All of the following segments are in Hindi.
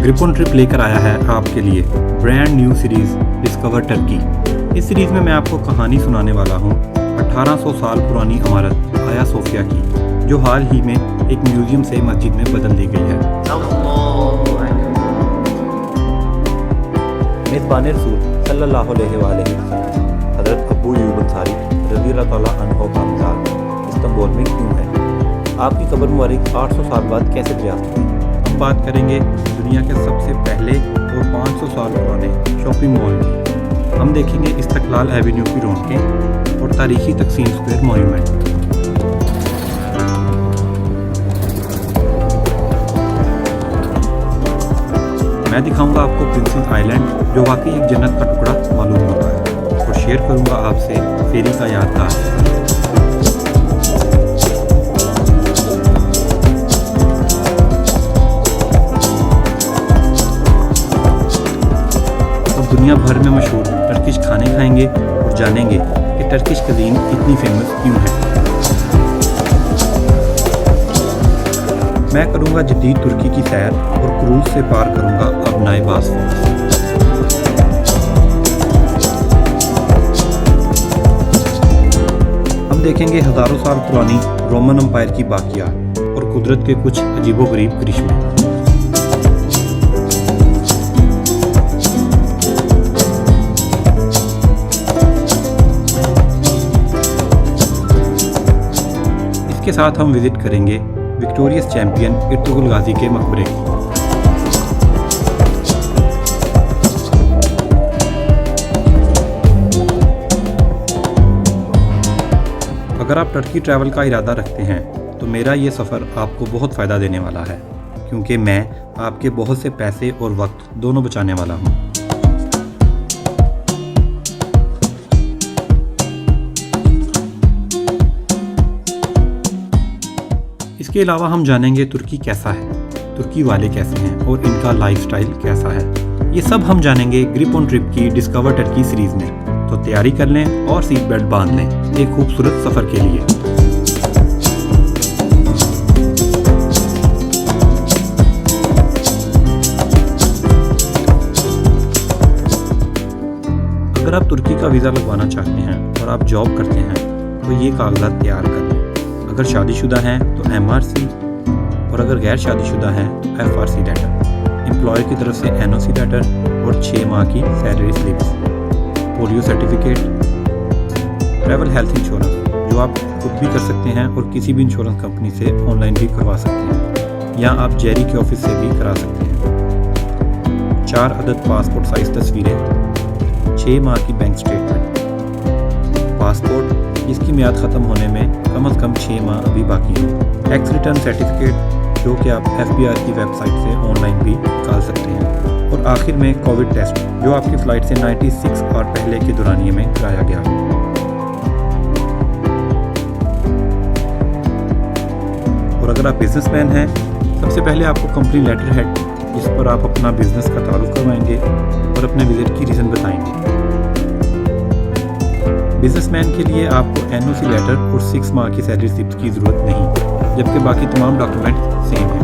ग्रिप ऑन ट्रिप लेकर आया है आपके लिए brand new series discover Turkey. इस सीरीज में मैं आपको कहानी सुनाने वाला हूँ 1800 साल पुरानी इमारत आया सोफिया की, जो हाल ही में एक म्यूजियम से मस्जिद में बदल दी गई है। मेज़बान रसूल सल्लल्लाहु अलैहि वसल्लम हज़रत अबू अय्यूब अंसारी रज़ियल्लाहु तआला अन्हु का मज़ार इस्तांबुल में क्यों है? आपकी कब्र मुबारक 800 साल बाद कैसे दरियाफ्त हुई? हम बात करेंगे दुनिया के सबसे पहले और 500 साल पुराने शॉपिंग मॉल की। हम देखेंगे इस्तक़लाल एवेन्यू की रौनकें और तारीखी तकसीम स्क्वायर मॉन्यूमेंट। मैं दिखाऊंगा आपको प्रिंसेस आइलैंड, जो वाकई एक जन्नत का टुकड़ा मालूम होता है, और शेयर करूंगा आपसे फेरी का यादगार। दुनिया भर में मशहूर टर्किश खाने खाएंगे और जानेंगे कि टर्किश कुज़ीन इतनी फेमस क्यों है। मैं करूंगा जदीद तुर्की की सैर और क्रूज से पार करूंगा अबनाए बॉस्फोरस। हम देखेंगे हजारों साल पुरानी रोमन एम्पायर की बाकियात और कुदरत के कुछ अजीबोगरीब करिश्मे। के साथ हम विजिट करेंगे विक्टोरियस चैंपियन इर्तुगरुल गाजी के मकबरे को। अगर आप टर्की ट्रैवल का इरादा रखते हैं तो मेरा ये सफ़र आपको बहुत फ़ायदा देने वाला है, क्योंकि मैं आपके बहुत से पैसे और वक्त दोनों बचाने वाला हूँ। इसके अलावा हम जानेंगे तुर्की कैसा है, तुर्की वाले कैसे हैं और इनका लाइफस्टाइल कैसा है। ये सब हम जानेंगे ग्रिप ऑन ट्रिप की डिस्कवर टर्की सीरीज में। तो तैयारी कर लें और सीट बेल्ट बांध लें एक खूबसूरत सफ़र के लिए। अगर आप तुर्की का वीज़ा लगवाना चाहते हैं और आप जॉब करते हैं तो ये कागजात तैयार कर लें। अगर शादीशुदा हैं तो MRC, और अगर गैर शादीशुदा हैं तो FRC लेटर, एम्प्लॉयर की तरफ से NOC लेटर और 6 माह की salary slips, polio certificate, travel health insurance जो आप खुद भी कर सकते हैं और किसी भी इंश्योरेंस कंपनी से ऑनलाइन भी करवा सकते हैं, या आप जेरी के ऑफिस से भी करा सकते हैं। 4 अदद पासपोर्ट साइज तस्वीरें, 6 माह की बैंक स्टेटमेंट, पासपोर्ट जिसकी म्याद ख़त्म होने में कम से कम 6 माह अभी बाकी है, टैक्स रिटर्न सर्टिफिकेट जो कि आप FBI की वेबसाइट से ऑनलाइन भी निकाल सकते हैं, और आखिर में कोविड टेस्ट जो आपकी फ़्लाइट से 96 और पहले के दौरानिए में कराया गया। और अगर आप बिजनेसमैन हैं, सबसे पहले आपको कंपनी लेटर हेड जिस पर आप अपना बिजनेस का तारुफ करवाएंगे और अपने विजिट की रीज़न बताएंगे। बिजनेसमैन के लिए आपको NOC लेटर और 6 माह की सैलरी स्लिप्स की ज़रूरत नहीं, जबकि बाकी तमाम डॉक्यूमेंट सेम हैं।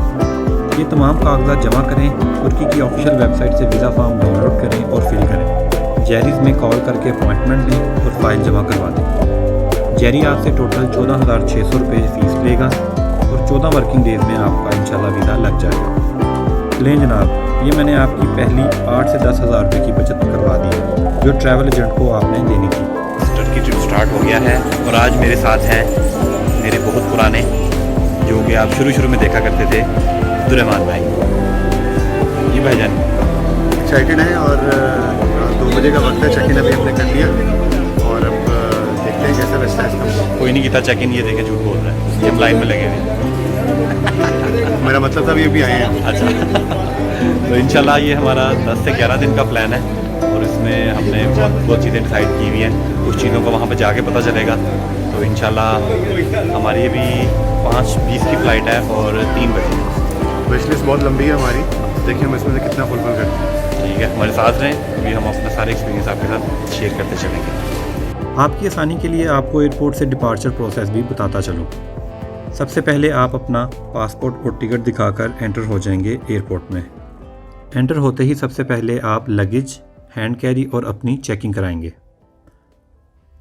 ये तमाम कागजात जमा करें, तुर्की की ऑफिशियल वेबसाइट से वीज़ा फॉर्म डाउनलोड करें और फिल करें। जेरीज में कॉल करके अपॉइंटमेंट लें और फाइल जमा करवा दें। जेरी आपसे टोटल 14,600 रुपये फीस लेगा और 14 वर्किंग डेज़ में आपका इंशाल्लाह वीज़ा लग जाएगा। लें जनाब, ये मैंने आपकी पहली 8 से 10 हज़ार रुपये की बचत करवा दी है, जो ट्रैवल एजेंट को आपने देनी थी। टर्की ट्रिप स्टार्ट हो गया है और आज मेरे साथ हैं मेरे बहुत पुराने, जो कि आप शुरू में देखा करते थे, अब्दुर्रहमान भाई। ये भाईजान एक्साइटेड हैं और 2 बजे का वक्त है। चेक इन अभी हमने कर लिया और अब देखते हैं कैसा रास्ता है इसका। कोई नहीं किया चेक इन, ये देखे झूठ बोल रहा है, ये हम लाइन में लगे हुए। मेरा मतलब था अभी आए हैं। अच्छा तो इंशाल्लाह ये हमारा 10 से 11 दिन का प्लान है और इसमें हमने बहुत चीज़ें डिसाइड की हुई हैं। कुछ चीज़ों का वहाँ पर जाके पता चलेगा। तो इंशाल्लाह हमारी अभी 5:20 की फ़्लाइट है और 3 बजे। विश लिस्ट बहुत लंबी है हमारी, देखिए हम इसमें से कितना फुलफिल करते हैं। ठीक है, हमारे साथ रहें, अभी हम अपना सारे एक्सपीरियंस आपके साथ शेयर करते चलेंगे। आपकी आसानी के लिए आपको एयरपोर्ट से डिपार्चर प्रोसेस भी बताता चलूँ। सबसे पहले आप अपना पासपोर्ट और टिकट दिखाकर एंटर हो जाएंगे एयरपोर्ट में। एंटर होते ही सबसे पहले आप लगेज, हैंड कैरी और अपनी चेकिंग कराएंगे।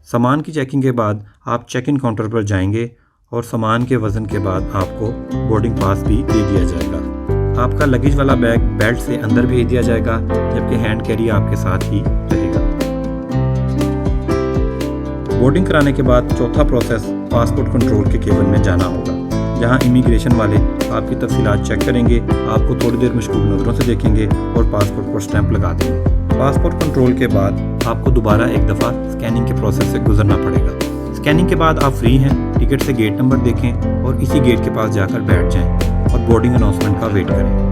सामान की चेकिंग के बाद आप चेक इन काउंटर पर जाएंगे और सामान के वज़न के बाद आपको बोर्डिंग पास भी दे दिया जाएगा। आपका लगेज वाला बैग बेल्ट से अंदर भेज दिया जाएगा, जबकि हैंड कैरी आपके साथ ही रहेगा। बोर्डिंग कराने के बाद चौथा प्रोसेस पासपोर्ट कंट्रोल के केबिन में जाना होगा, जहां इमिग्रेशन वाले आपकी तफसीलात चेक करेंगे, आपको थोड़ी देर मशगूल नज़रों से देखेंगे और पासपोर्ट पर स्टैंप लगा देंगे। पासपोर्ट कंट्रोल के बाद आपको दोबारा एक दफ़ा स्कैनिंग के प्रोसेस से गुजरना पड़ेगा। स्कैनिंग के बाद आप फ्री हैं। टिकट से गेट नंबर देखें और इसी गेट के पास जाकर बैठ जाएं और बोर्डिंग अनाउंसमेंट का वेट करें।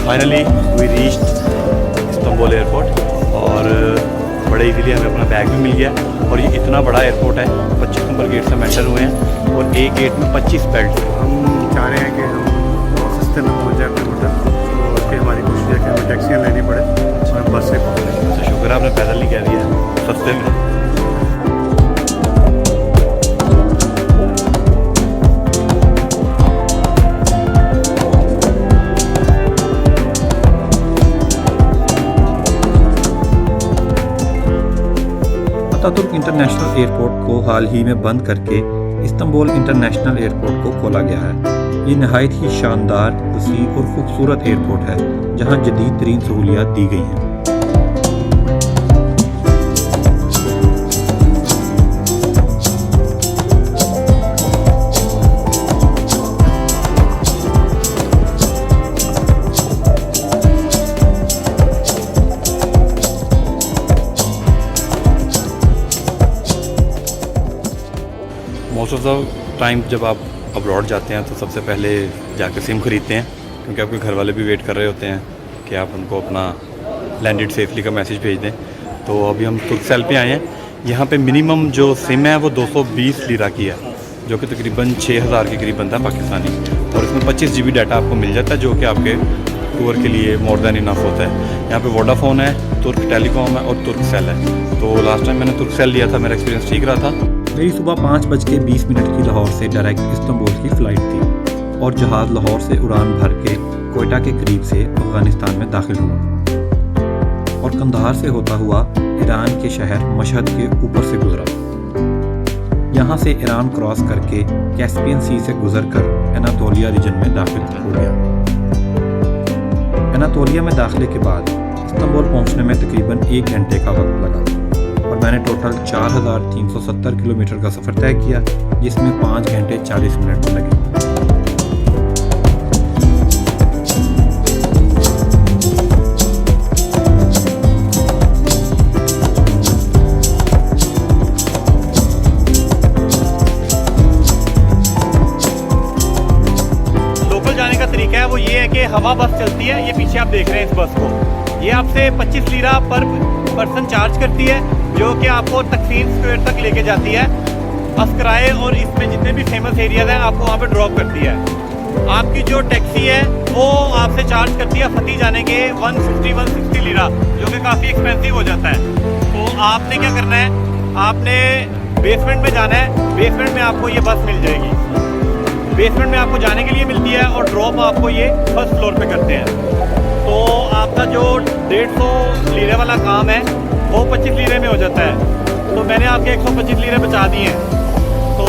Finally we reached Istanbul airport और बड़े इजीली हमें अपना बैग भी मिल गया। और ये इतना बड़ा एयरपोर्ट है, 25 नंबर गेट से हम एंटर हुए हैं और एक गेट में 25 बेल्ट। हम चाह रहे हैं कि हम बहुत सस्ते में पहुंच जाए अपने होटल, तो उसकी हमारी कोशिश है कि हमें टैक्सियाँ लेनी पड़े और हम बस से पहुँचें। तो शुक्र है आपने पैदल नहीं कह दिया, सस्ते में। अतातुर्क इंटरनेशनल एयरपोर्ट को हाल ही में बंद करके इस्तांबुल इंटरनेशनल एयरपोर्ट को खोला गया है। ये नहायत ही शानदार, वसी और खूबसूरत एयरपोर्ट है, जहां जदीद तरीन सहूलियात दी गई हैं। मोस्ट ऑफ द टाइम जब आप अब्रॉड जाते हैं तो सबसे पहले जाकर सिम ख़रीदते हैं, क्योंकि आपके घर वाले भी वेट कर रहे होते हैं कि आप उनको अपना लैंडेड सेफली का मैसेज भेज दें। तो अभी हम तुर्कसेल पे आए हैं। यहाँ पे मिनिमम जो सिम है वो 220 लीरा की है, जो कि तकरीबन 6000 के करीब बनता है पाकिस्तानी, और इसमें 25 GB डाटा आपको मिल जाता है, जो कि आपके टूर के लिए मोर देन इनफ होता है। यहाँ पे वोडाफोन है, तुर्क टेलीकॉम है और तुर्कसेल है। तो लास्ट टाइम मैंने तुर्कसेल लिया था, मेरा एक्सपीरियंस ठीक रहा था। मेरी सुबह 5:20 की लाहौर से डायरेक्ट इस्तांबुल की फ़्लाइट थी और जहाज़ लाहौर से उड़ान भर के कोयटा के करीब से अफ़गानिस्तान में दाखिल हुआ और कंधार से होता हुआ ईरान के शहर मशहद के ऊपर से गुजरा। यहाँ से ईरान क्रॉस करके कैस्पियन सी से गुजरकर एनातोलिया रीजन में दाखिल हो गया। एनातोलिया में दाखिले के बाद इस्तांबुल पहुँचने में तकरीबन 1 घंटे का वक्त लगा और मैंने टोटल 4370 किलोमीटर का सफ़र तय किया, जिसमें 5 घंटे 40 मिनट लगे। लोकल जाने का तरीका है वो ये है कि हवा बस चलती है, ये पीछे आप देख रहे हैं इस बस को, ये आपसे 25 लीरा पर पर्सन चार्ज करती है, जो कि आपको तकसीम स्क्वायर तक लेके जाती है। अस्कराए और इसमें जितने भी फेमस एरियाज हैं आपको वहाँ पे ड्रॉप करती है। आपकी जो टैक्सी है वो आपसे चार्ज करती है फती जाने के 160 लीरा, जो कि काफ़ी एक्सपेंसिव हो जाता है। तो आपने क्या करना है, आपने बेसमेंट में जाना है, बेसमेंट में आपको ये बस मिल जाएगी। बेसमेंट में आपको जाने के लिए मिलती है और ड्रॉप आपको ये फर्स्ट फ्लोर पे करते हैं। तो आपका जो 150 लीरे वाला काम है वो 25 लीरे में हो जाता है। तो मैंने आपके 125 लीरे बचा दिए हैं। तो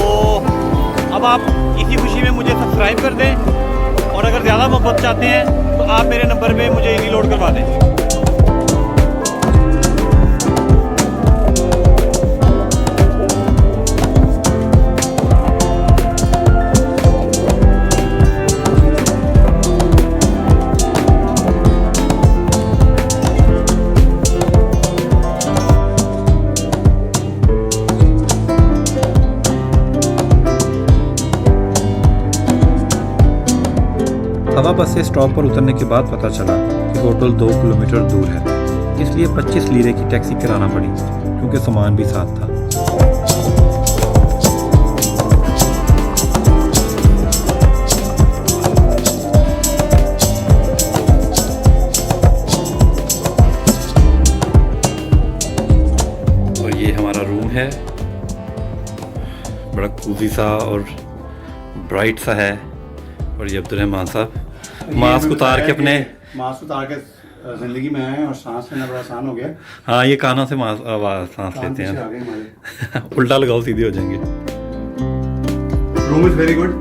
अब आप इसी खुशी में मुझे सब्सक्राइब कर दें, और अगर ज़्यादा मोहब्बत चाहते हैं तो आप मेरे नंबर पे मुझे रीलोड करवा दें। बस से स्टॉप पर उतरने के बाद पता चला कि होटल 2 किलोमीटर दूर है, इसलिए 25 लीरे की टैक्सी कराना पड़ी क्योंकि सामान भी साथ था। और ये हमारा रूम है, बड़ा कूजी सा और ब्राइट सा है। और ये अब्दुलरहमान साहब मास्क उतार के अपने मास्क उतार के जिंदगी में आए हैं और सांस लेना बड़ा आसान हो गया। हाँ, ये कानों से सांस लेते हैं। आगे हमारे उल्टा लगाओ सीधे हो जाएंगे। Room is very good,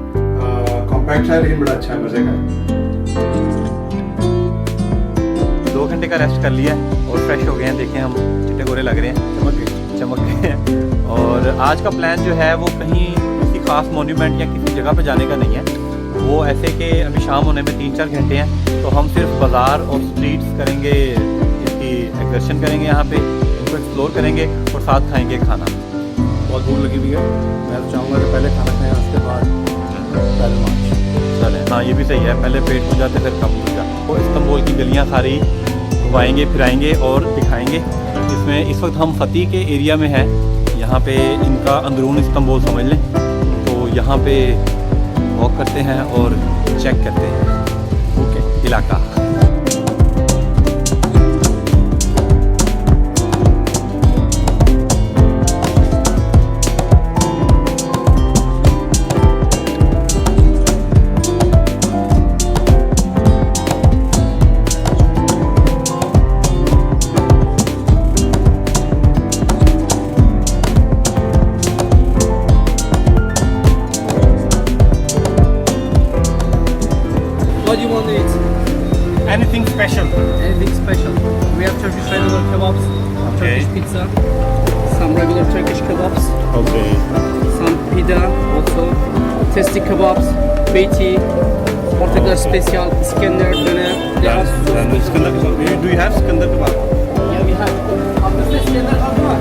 compact है लेकिन बड़ा अच्छा है, मजे का है। 2 घंटे का रेस्ट कर लिया और फ्रेश हो गए हैं। देखें हम चिट्टे गोरे लग रहे हैं, चमक गए हैं। और आज का प्लान जो है वो कहीं किसी खास मोन्यूमेंट या किसी जगह पे जाने का नहीं है। वो ऐसे कि अभी शाम होने में 3-4 घंटे हैं, तो हम सिर्फ बाज़ार और स्ट्रीट्स करेंगे, इसकी एक्सकर्शन करेंगे, यहाँ पे इनको एक्सप्लोर करेंगे और साथ खाएंगे खाना। बहुत भूख लगी हुई है, मैं तो चाहूँगा कि पहले खाना खाएं उसके बाद पैदल मार्च चलें, हाँ ये भी सही है, पहले पेट हो जाते फिर कम हो जाए। और इस्तांबुल की गलियाँ सारी घुमाएंगे, फिराएंगे और दिखाएंगे। इसमें इस वक्त हम फती के एरिया में हैं, यहाँ पे इनका अंदरून इस्तांबुल समझ लें। तो यहाँ पे वॉक करते हैं और चेक करते हैं ओके इलाका। What do you want to eat? Anything special? Anything special? We have Turkish regular kebabs, Okay. Turkish pizza, some regular Turkish kebabs, Okay. some pita also, testi kebabs, beyti, Portugal special, Iskender, döner. There are so Then Iskandar kebab. Do you have Iskandar kebab? Yeah, we have. After Iskender kebab?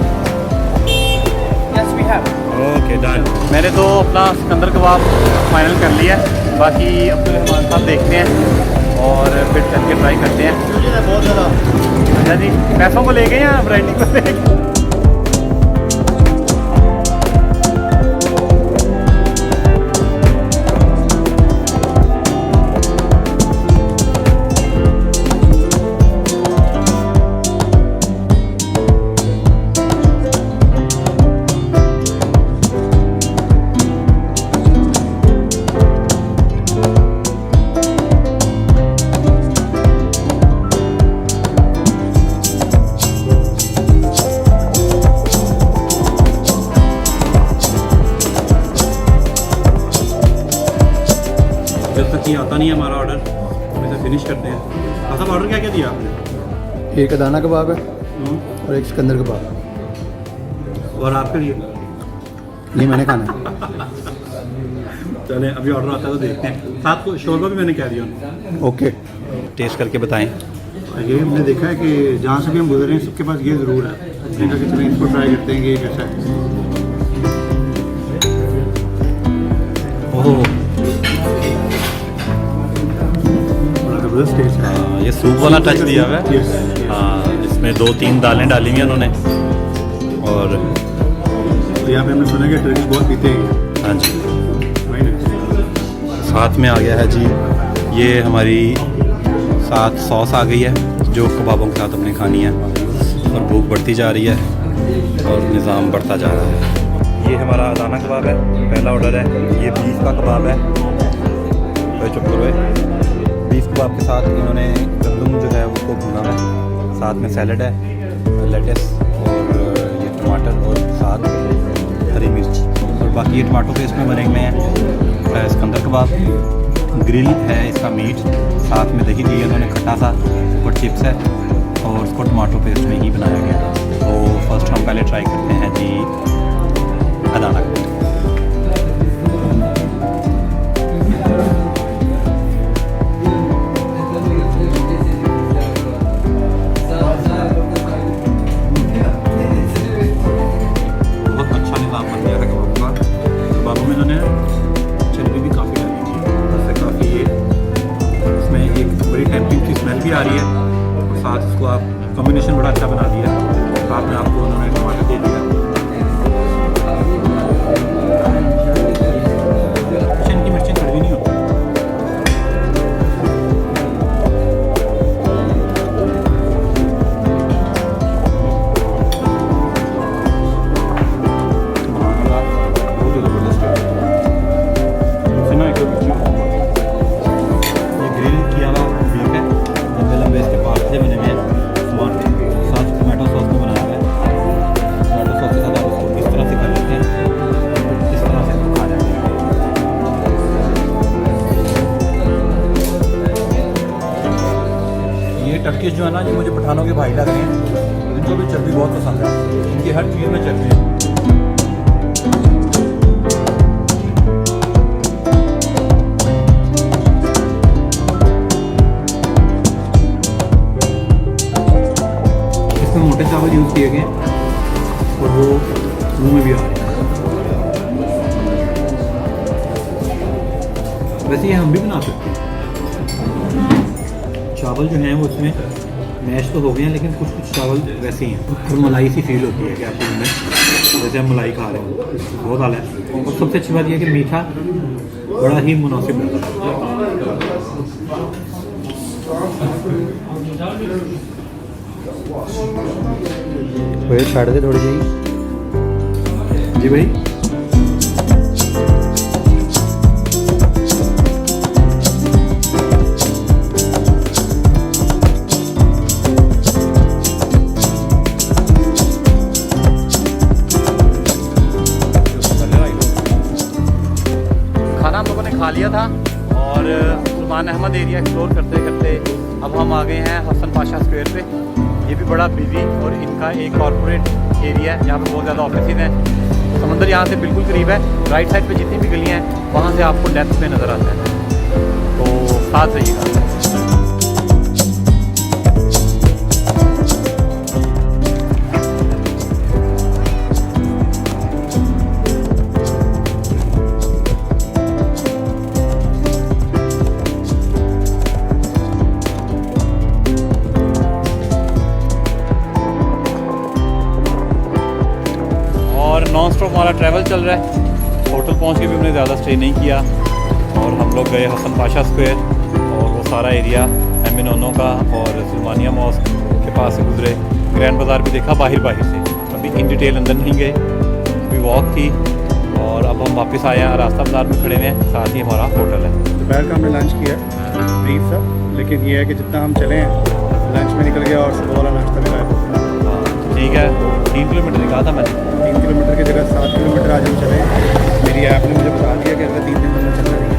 Yes, we have. Okay done. मैंने तो अपना सिकंदर कबाब फाइनल कर लिया है, बाकी अब्दुलरहमान साहब देखते हैं और फिर चल के ट्राई करते हैं। बहुत ज़्यादा अच्छा जी, पैसों को ले गए या वैरायटी को ले गए? जब तक ये आता नहीं है हमारा ऑर्डर, हम इसे फिनिश करते हैं। साहब ऑर्डर क्या क्या दिया आपने? एक अदाना कबाब है और एक सिकंदर कबाब। और आपके लिए? नहीं, मैंने खाना है। चलें, अभी ऑर्डर आता है तो देखते हैं। साथ को शोरबा भी मैंने कह दिया। ओके, टेस्ट करके बताएं। ये हमने देखा है कि जहाँ से भी हम गुजरे हैं सबके पास ये ज़रूर है। देखा कि चलिए इसको ट्राई करते हैं कि ये कैसा है। ओह, बड़ा ज़बरदस्त टेस्ट है। हाँ, ये सूप वाला टच दिया हुआ है। Yes, yes। हाँ, इसमें 2-3 दालें डाली हुई हैं उन्होंने। और तो यहाँ पे हमने सुना कि टर्किश बहुत पीते हैं। हाँ जी, वही ना। साथ में आ गया है जी, ये हमारी साथ सॉस आ गई है जो कबाबों के साथ हमने खानी है। और भूख बढ़ती जा रही है और निज़ाम बढ़ता जा रहा है। ये हमारा अदाना कबाब है, पहला ऑर्डर है। ये बीफ का कबाब है। भाई चुप करो। बीफ कबाब के साथ इन्होंने गंदम जो है उसको भुना है, साथ में सैलड है, लेटस और ये टमाटर और साथ हरी मिर्च। और बाकी ये टमाटो पेस्ट में बने हुए हैं। सिकंदर कबाब ग्रिल है, इसका मीट, साथ में दही दी इन्होंने खट्टा सा और चिप्स है और उसको टमाटो पेस्ट में ही बनाया गया। तो फर्स्ट हम पहले ट्राई करते हैं जी अदाना। बहुत अच्छा निज़ाम बन गया है कबाब का। कबाबों में इन्होंने चर्बी भी काफ़ी डाली थी, उससे काफ़ी ये साथ इसको आप कॉम्बिनेशन बड़ा अच्छा बना दिया। साथ में आपको उन्होंने टमाटर दे दिया। इनकी मिर्चें कड़वी नहीं होती। टर्किश जो है ना, ये मुझे पठानों के भाई लग रहे हैं। इनको भी चर्बी बहुत पसंद है, इनकी हर चीज़ में चर्बी है। इसमें मोटे चावल यूज़ किए गए और वो मुंह में भी आ रहे हैं। वैसे ये हम भी बना सकते हैं। चावल जो हैं वो इसमें मैश तो हो गए हैं, लेकिन कुछ कुछ चावल वैसे ही हैं और मलाई सी फील होती है कि आपको उनमें जैसे हम मलाई खा रहे हैं। बहुत आला है। और सबसे अच्छी बात यह है कि मीठा बड़ा ही मुनासिब रहता है। भाई छाड़ दे थोड़ी जी। जी भाई खा लिया था और सुल्तान अहमद एरिया एक्सप्लोर करते करते अब हम आ गए हैं हसन पाशा स्क्वायर पे। ये भी बड़ा बिजी और इनका एक कॉर्पोरेट एरिया है जहाँ पे बहुत ज़्यादा ऑफिस हैं। समंदर यहाँ से बिल्कुल करीब है। राइट साइड पे जितनी भी गलियाँ हैं वहाँ से आपको डेप्थ पे नज़र आता है, तो साथ रहिएगा। नॉन स्टॉप हमारा ट्रैवल चल रहा है। होटल पहुंच के भी हमने ज़्यादा स्टे नहीं किया और हम लोग गए हसन पाशा स्क्वायर और वो सारा एरिया एमिनोनो का और सुल्तानिया मॉस्क के पास से गुजरे। ग्रैंड बाज़ार भी देखा बाहर से, अभी इन डिटेल अंदर नहीं गए, अभी वॉक थी और अब हम वापस आए हैं। रास्ता बाज़ार में खड़े हैं, साथ ही हमारा होटल है। दोपहर का हमने लंच किया ब्रीफ सा, लेकिन ये है कि जितना हम चले हैं लंच में निकल गया और सुबह वाला नाश्ता भी गायब हो गया। ठीक है, 3 किलोमीटर निकाला था मैंने। 3 किलोमीटर की जगह 7 किलोमीटर आज हम चले। मेरी ऐप ने मुझे बता दिया कि अगले 3 दिन में चलना नहीं है।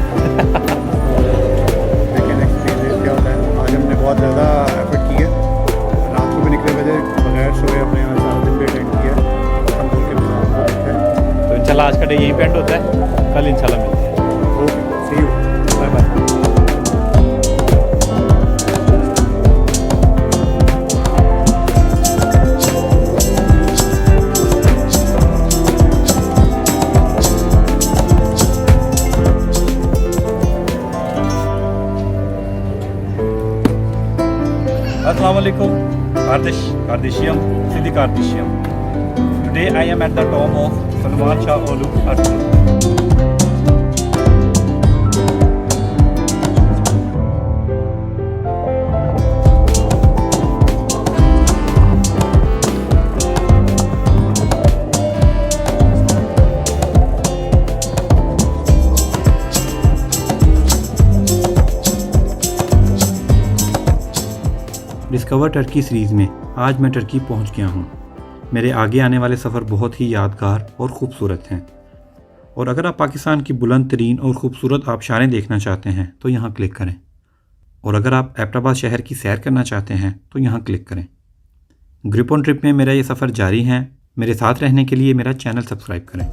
लेकिन एक्सपीरियंस क्या होता है। आज हमने बहुत ज़्यादा एफर्ट किया, रात को भी निकले बजे बगैर सोए अपने यहाँ 4 दिन भी अटेंड किया। हम बोल के है तो इंशाल्लाह आज का डे यहीं पे एंड होता है, कल इंशाल्लाह मिलते हैं। Okay, see you, bye bye. Assalamualaikum, Kardashian, Sidi Kardashian. Today I am at the tomb of Salman Shah Olu Arjun. Discover Turkey series में आज मैं टर्की पहुंच गया हूं। मेरे आगे आने वाले सफ़र बहुत ही यादगार और ख़ूबसूरत हैं। और अगर आप पाकिस्तान की बुलंद तरीन और ख़ूबसूरत आबशारें देखना चाहते हैं तो यहाँ क्लिक करें। और अगर आप एबटाबाद शहर की सैर करना चाहते हैं तो यहाँ क्लिक करें। ग्रिप ऑन ट्रिप में मेरा ये सफ़र जारी है। मेरे साथ रहने के लिए मेरा चैनल सब्सक्राइब करें।